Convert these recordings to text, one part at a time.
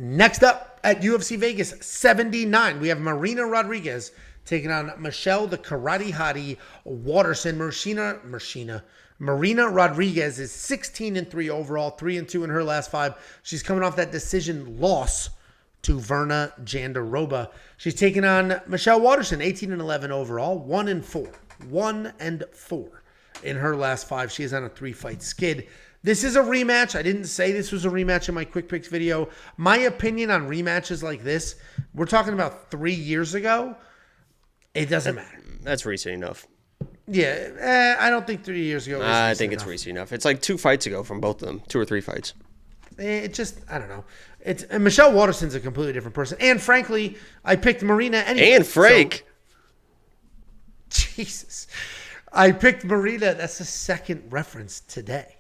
Next up at UFC Vegas 79, we have Marina Rodriguez taking on Michelle the Karate Hottie Waterson. Marina Rodriguez is 16-3 overall, 3-2 in her last 5. She's coming off that decision loss to Verna Jandiroba. She's taking on Michelle Waterson, 18-11 overall, 1-4. 1-4 in her last 5. She is on a 3-fight skid. This is a rematch. I didn't say this was a rematch in my quick picks video. My opinion on rematches like this, we're talking about 3 years ago. It doesn't matter. That's recent enough. Yeah, I don't think 3 years ago. I think it's recent enough. It's like 2 fights ago from both of them, 2 or 3 fights. It just, I don't know. And Michelle Waterson's a completely different person. And frankly, I picked Marina anyway. And Frank. So, Jesus. I picked Marina. That's the second reference today,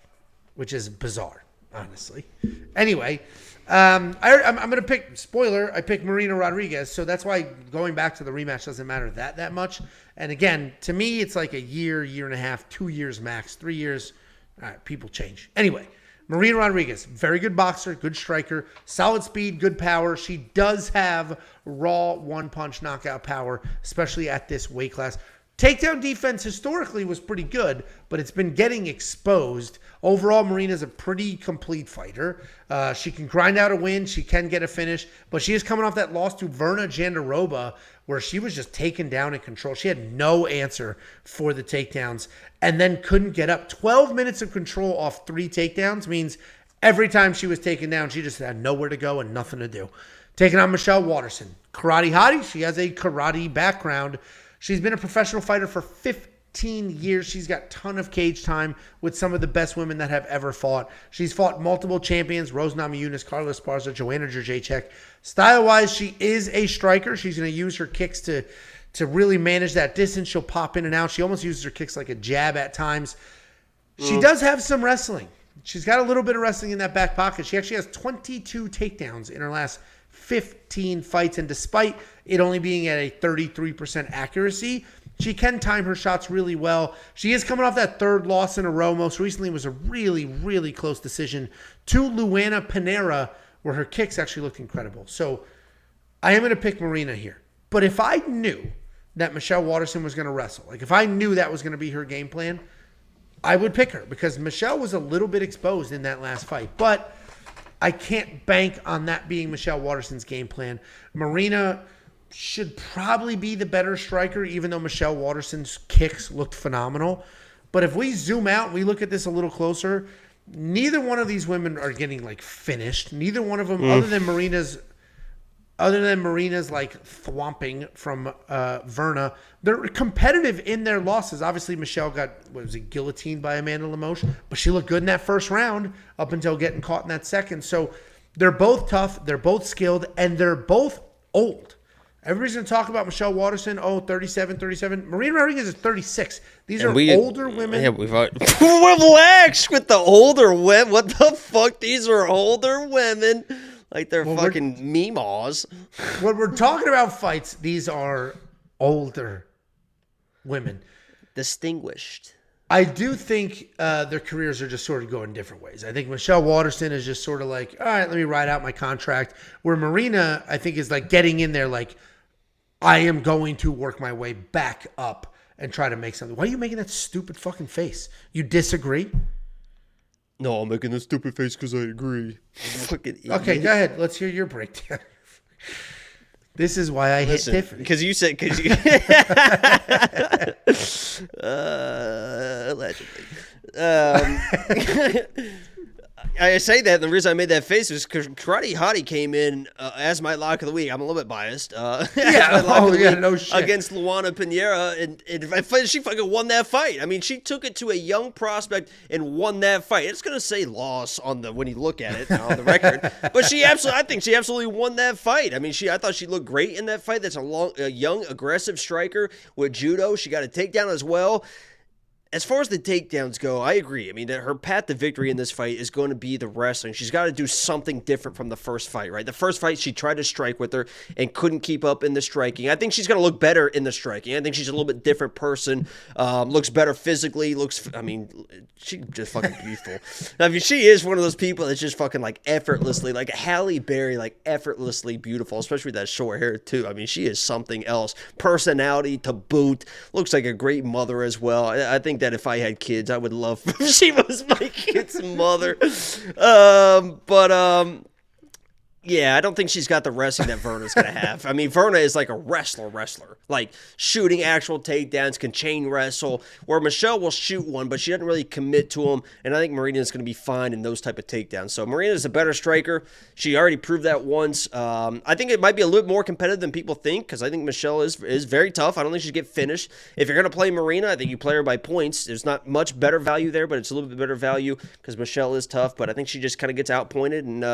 which is bizarre, honestly. Anyway, I'm going to pick, spoiler, I picked Marina Rodriguez. So that's why going back to the rematch doesn't matter that much. And again, to me, it's like a year and a half, 2 years max, 3 years. All right, people change. Anyway, Marina Rodriguez, very good boxer, good striker, solid speed, good power. She does have raw one-punch knockout power, especially at this weight class. Takedown defense historically was pretty good, but it's been getting exposed. Overall, Marina's a pretty complete fighter. She can grind out a win. She can get a finish, but she is coming off that loss to Verna Jandiroba, where she was just taken down in control. She had no answer for the takedowns and then couldn't get up. 12 minutes of control off 3 takedowns means every time she was taken down, she just had nowhere to go and nothing to do. Taking on Michelle Waterson. Karate Hottie. She has a karate background. She's been a professional fighter for 15 years. She's got a ton of cage time with some of the best women that have ever fought. She's fought multiple champions, Rose Namajunas, Carla Esparza, Joanna Jędrzejczyk. Style-wise, she is a striker. She's going to use her kicks to really manage that distance. She'll pop in and out. She almost uses her kicks like a jab at times. She does have some wrestling. She's got a little bit of wrestling in that back pocket. She actually has 22 takedowns in her last 15 fights, and despite it only being at a 33% accuracy, she can time her shots really well. She is coming off that 3rd loss in a row. Most recently was a really, really close decision to Luana Pinera, where her kicks actually looked incredible. So I am going to pick Marina here. But if I knew that Michelle Waterson was going to wrestle, like if I knew that was going to be her game plan, I would pick her because Michelle was a little bit exposed in that last fight. But I can't bank on that being Michelle Waterson's game plan. Marina should probably be the better striker, even though Michelle Waterson's kicks looked phenomenal. But if we zoom out and we look at this a little closer, neither one of these women are getting like finished. Neither one of them, other than Marina's like thwomping from Verna, they're competitive in their losses. Obviously, Michelle got, guillotined by Amanda Lemos, but she looked good in that first round up until getting caught in that second. So they're both tough, they're both skilled, and they're both old. Everybody's going to talk about Michelle Waterson, 37. Marina Rodriguez is 36. These are older women. Yeah, we're relaxed with the older women. What the fuck? These are older women. Like they're fucking meemaws. When we're talking about fights, these are older women. Distinguished. I do think their careers are just sort of going different ways. I think Michelle Waterson is just sort of like, all right, let me ride out my contract. Where Marina, I think, is like getting in there like, I am going to work my way back up and try to make something. Why are you making that stupid fucking face? You disagree? No, I'm making this stupid face because I agree. Fucking idiot. Okay, go ahead. Let's hear your breakdown. This is why I hit different. Because you said, allegedly. I say that, and the reason I made that face is because Karate Hottie came in as my lock of the week. I'm a little bit biased. No shit. Against Luana Pinera, and she fucking won that fight. I mean, she took it to a young prospect and won that fight. It's gonna say loss on the when you look at it on the record, but I think she absolutely won that fight. I mean, I thought she looked great in that fight. That's a young, aggressive striker with judo. She got a takedown as well. as far as the takedowns go, I agree. I mean, that her path to victory in this fight is going to be the wrestling. She's got to do something different from the first fight, right? The first fight, she tried to strike with her and couldn't keep up in the striking. I think she's going to look better in the striking. I think she's a little bit different person. Looks better physically. She's just fucking beautiful. I mean, she is one of those people that's just fucking like effortlessly, like Halle Berry, like effortlessly beautiful, especially with that short hair too. I mean, she is something else. Personality to boot. Looks like a great mother as well. I think that if I had kids, I would love if she was my kid's mother. Yeah, I don't think she's got the wrestling that Verna's going to have. I mean, Verna is like a wrestler, like shooting actual takedowns, can chain wrestle, where Michelle will shoot one, but she doesn't really commit to them, and I think Marina is going to be fine in those type of takedowns. So Marina is a better striker. She already proved that once. I think it might be a little more competitive than people think, because I think Michelle is very tough. I don't think she'll get finished. If you're going to play Marina, I think you play her by points. There's not much better value there, but it's a little bit better value because Michelle is tough, but I think she just kind of gets outpointed and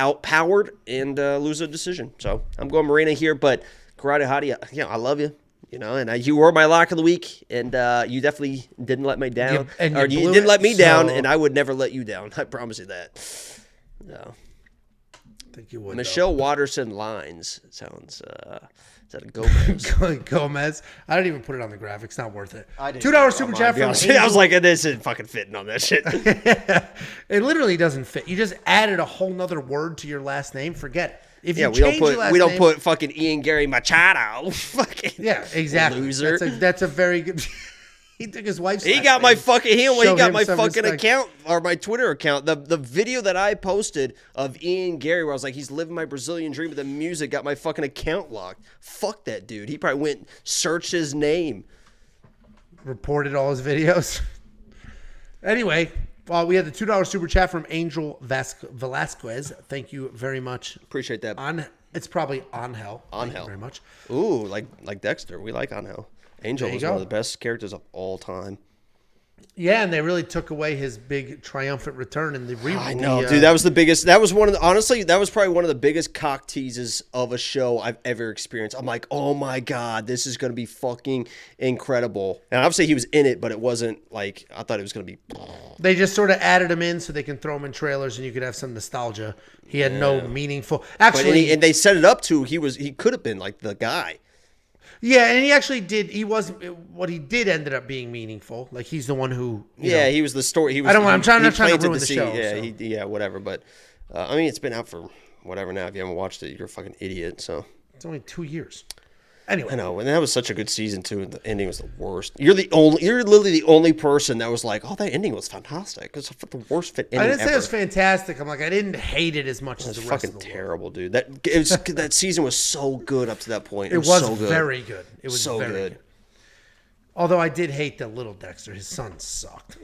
outpowered and lose a decision. So I'm going Marina here, but Karate Hottie, I love you. And you were my lock of the week, and you definitely didn't let me down. You didn't let me down, and I would never let you down. I promise you that. No. I think you would. Michelle Waterson lines. Sounds, is that a Gomez? Gomez. I don't even put it on the graphics. Not worth it. $2 super chat from Angel. I was like, this isn't fucking fitting on that shit. It literally doesn't fit. You just added a whole nother word to your last name. Forget it. If you we don't put fucking Ian Gary Machado. Fucking exactly. Loser. That's a very good. He took his wife's. He got my fucking. He got my fucking account or my Twitter account. The video that I posted of Ian Gary, where I was like, he's living my Brazilian dream with the music, got my fucking account locked. Fuck that dude. He probably went searched his name, reported all his videos. Anyway. Well, we had the $2 super chat from Angel Velasquez. Thank you very much. Appreciate that. It's probably Angel. Thank you very much. Ooh, like Dexter. We like Angel. Angel is one of the best characters of all time. Yeah, and they really took away his big triumphant return in the reboot. I know, dude. That was the biggest. That was honestly, that was probably one of the biggest cock teases of a show I've ever experienced. I'm like, oh my God, this is going to be fucking incredible. And obviously he was in it, but it wasn't like, I thought it was going to be. They just sort of added him in so they can throw him in trailers and you could have some nostalgia. He had no meaningful. Actually. And they set it up to, he could have been like the guy. Yeah, and he actually did. What he did ended up being meaningful. Like he's the one who. He was the story. He was. I'm trying to ruin the show. Yeah, so. Whatever. But I mean, it's been out for whatever now. If you haven't watched it, you're a fucking idiot. So it's only 2 years. Anyway, I know, and that was such a good season too. And the ending was the worst. You're literally the only person that was like, "Oh, that ending was fantastic." It's the worst fit ending. I didn't say ever. it was fantastic. I'm like, I didn't hate it as much as the rest of the world. Fucking terrible, dude. That season was so good up to that point. It was so good. Very good. It was so very good. Although I did hate the little Dexter. His son sucked.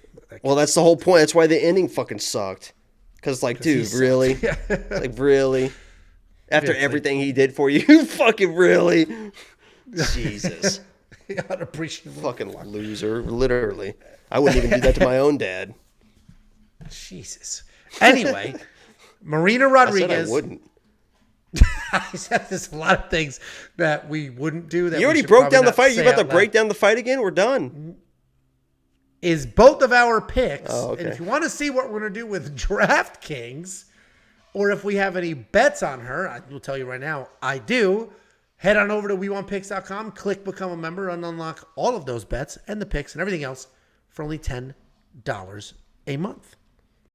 Well, that's the whole point. That's why the ending fucking sucked. Because, like, dude, really? Like, really? After everything he did for you? Fucking really? Jesus. Unappreciable. Fucking loser. Literally. I wouldn't even do that to my own dad. Jesus. Anyway, Marina Rodriguez. I said I wouldn't. I said there's a lot of things that we wouldn't do. That you already broke down the fight. You about to break down the fight again? We're done. Is both of our picks. Oh, okay. And if you want to see what we're going to do with DraftKings, or if we have any bets on her, I will tell you right now, I do. Head on over to WeWantPicks.com, click Become a Member, and unlock all of those bets and the picks and everything else for only $10 a month.